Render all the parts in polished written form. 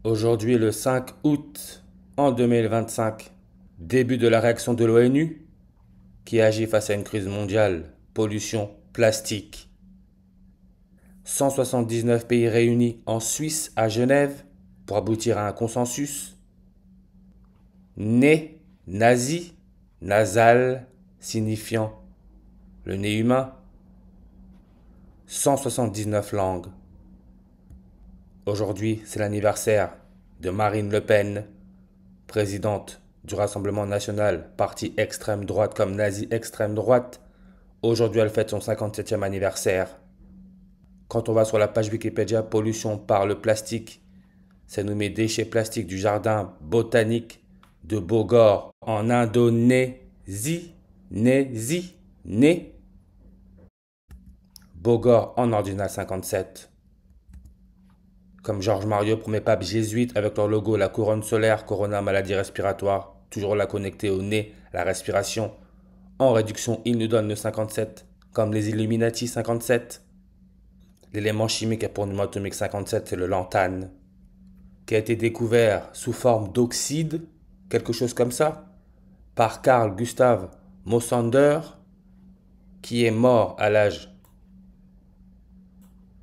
Aujourd'hui, le 5 août en 2025, début de la réaction de l'ONU qui agit face à une crise mondiale, pollution, plastique. 179 pays réunis en Suisse à Genève pour aboutir à un consensus. Nez, nazi, nasal, signifiant le nez humain. 179 langues. Aujourd'hui, c'est l'anniversaire de Marine Le Pen, présidente du Rassemblement national, parti extrême droite comme nazi extrême droite. Aujourd'hui, elle fête son 57e anniversaire. Quand on va sur la page Wikipédia pollution par le plastique, ça nous met déchets plastiques du jardin botanique de Bogor en Indonésie. Bogor en ordinal 57. Comme Georges Mariot, premier pape jésuite avec leur logo, la couronne solaire, Corona maladie respiratoire, toujours la connectée au nez, la respiration. En réduction, il nous donne le 57, comme les Illuminati 57. L'élément chimique pour numéro atomique 57, c'est le lantane, qui a été découvert sous forme d'oxyde, quelque chose comme ça, par Carl Gustav Mosander, qui est mort à l'âge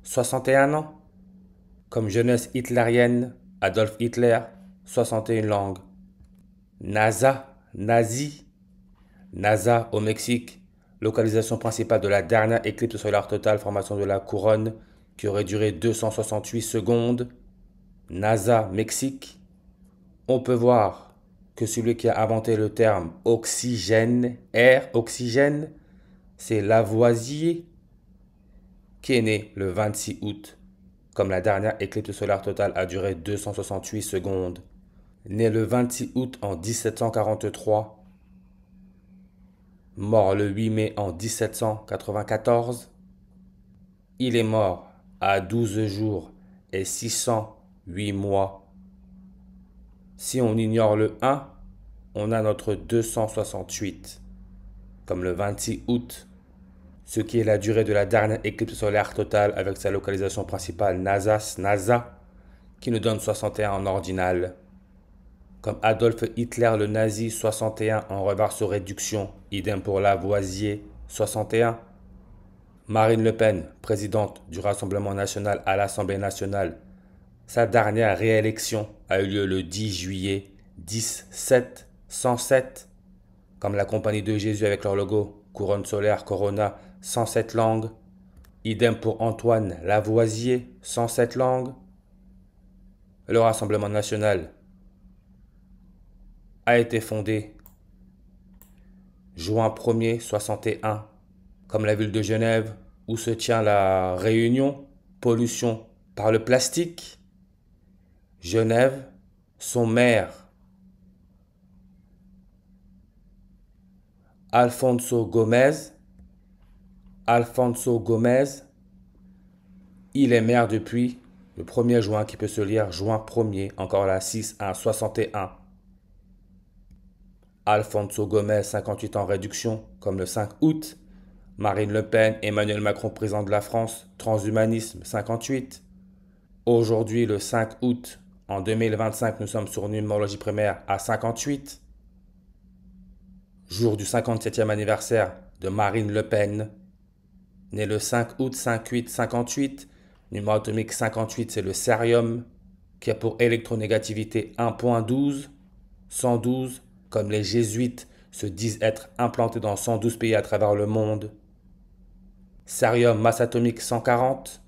61 ans. Comme jeunesse hitlérienne, Adolf Hitler, 61 langues. NASA, nazi. NASA au Mexique, localisation principale de la dernière éclipse solaire totale, formation de la couronne, qui aurait duré 268 secondes. NASA, Mexique. On peut voir que celui qui a inventé le terme oxygène, air, oxygène, c'est Lavoisier, qui est né le 26 août. Comme la dernière éclipse solaire totale a duré 268 secondes. Né le 26 août en 1743, mort le 8 mai en 1794, il est mort à 12 jours et 608 mois. Si on ignore le 1, on a notre 268, comme le 26 août, ce qui est la durée de la dernière éclipse solaire totale avec sa localisation principale NASA, qui nous donne 61 en ordinal. Comme Adolf Hitler le nazi 61 en reverse aux réductions, idem pour Lavoisier 61. Marine Le Pen, présidente du Rassemblement national à l'Assemblée nationale, sa dernière réélection a eu lieu le 10 juillet 107. Comme la Compagnie de Jésus avec leur logo, couronne solaire, Corona, 107 langues. Idem pour Antoine Lavoisier, 107 langues. Le Rassemblement national a été fondé juin 1er 61, comme la ville de Genève où se tient la réunion pollution par le plastique. Genève, son maire Alfonso Gomez, il est maire depuis le 1er juin qui peut se lire juin 1er, encore la 6-1-61. Alfonso Gomez, 58 ans réduction, comme le 5 août. Marine Le Pen, Emmanuel Macron, président de la France, transhumanisme, 58. Aujourd'hui, le 5 août, en 2025, nous sommes sur numérologie primaire à 58. Jour du 57e anniversaire de Marine Le Pen, née le 5 août 58. Numéro atomique 58, c'est le cérium, qui a pour électronégativité 1.12, 112, comme les jésuites se disent être implantés dans 112 pays à travers le monde. Cérium, masse atomique 140.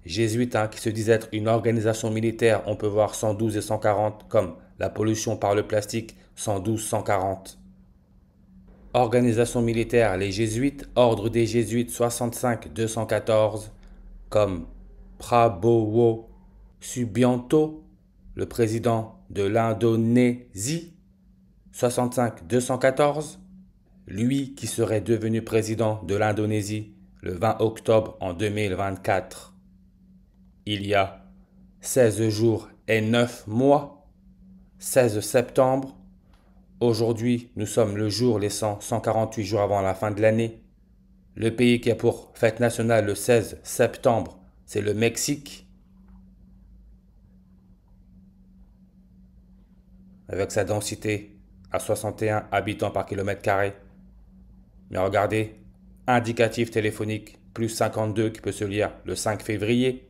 Jésuites qui se disent être une organisation militaire, on peut voir 112 et 140, comme la pollution par le plastique, 112, 140. Organisation militaire, les jésuites, ordre des jésuites 65 214, comme Prabowo Subianto, le président de l'Indonésie, 65 214, lui qui serait devenu président de l'Indonésie le 20 octobre en 2024. Il y a 16 jours et 9 mois, 16 septembre. Aujourd'hui, nous sommes le jour laissant 148 jours avant la fin de l'année. Le pays qui a pour fête nationale le 16 septembre, c'est le Mexique. avec sa densité à 61 habitants par kilomètre carré. Mais regardez, indicatif téléphonique, plus 52 qui peut se lire le 5 février.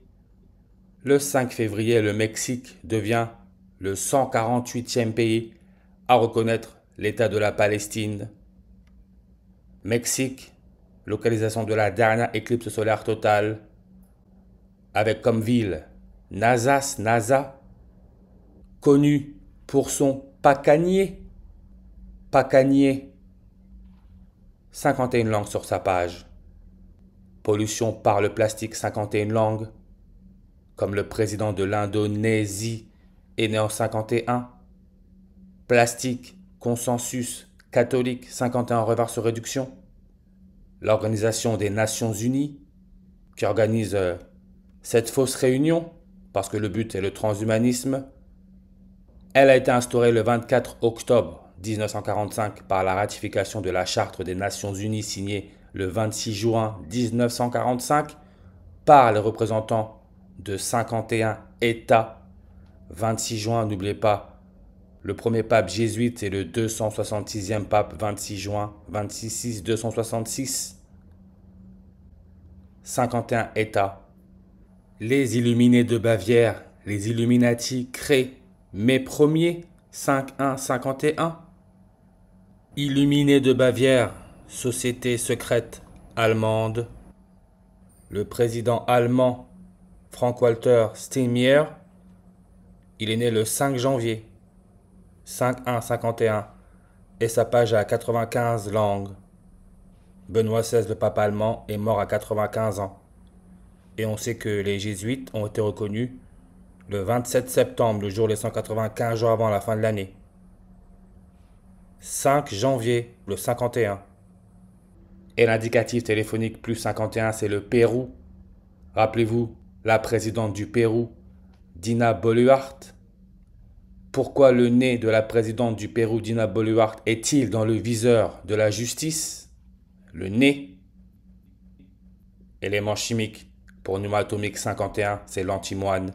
Le 5 février, le Mexique devient le 148e pays à reconnaître l'État de la Palestine. Mexique, localisation de la dernière éclipse solaire totale, avec comme ville NASA, connu pour son pacanier. 51 langues sur sa page. Pollution par le plastique, 51 langues. Comme le président de l'Indonésie est né en 51. Plastique, consensus, catholique, 51 reverse réduction. L'Organisation des Nations Unies, qui organise cette fausse réunion, parce que le but est le transhumanisme. Elle a été instaurée le 24 octobre 1945 par la ratification de la Charte des Nations Unies signée le 26 juin 1945 par les représentants de 51 États. 26 juin, n'oubliez pas, le premier pape jésuite et le 266e pape, 26 juin, 266. 51 États. Les Illuminés de Bavière, les Illuminati créent mai 1er, 51. Illuminés de Bavière, société secrète allemande. Le président allemand Frank-Walter Steinmeier, il est né le 5 janvier 51 et sa page a 95 langues. Benoît XVI, le pape allemand, est mort à 95 ans. Et on sait que les jésuites ont été reconnus le 27 septembre, le jour les 195 jours avant la fin de l'année. 5 janvier, le 51. Et l'indicatif téléphonique plus 51, c'est le Pérou. Rappelez-vous, la présidente du Pérou, Dina Boluarte. Pourquoi le nez de la présidente du Pérou, Dina Boluarte, est-il dans le viseur de la justice? Le nez. Élément chimique, pour numéro atomique 51, c'est l'antimoine.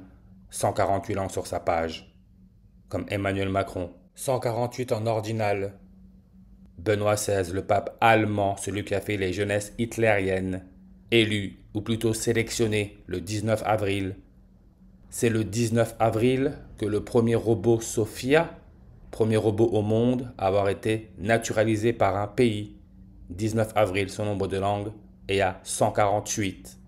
148 langues sur sa page. Comme Emmanuel Macron. 148 en ordinal. Benoît XVI, le pape allemand, celui qui a fait les jeunesses hitlériennes, élu, ou plutôt sélectionné, le 19 avril. C'est le 19 avril que le premier robot Sophia, premier robot au monde, a avoir été naturalisé par un pays. 19 avril, son nombre de langues est à 148.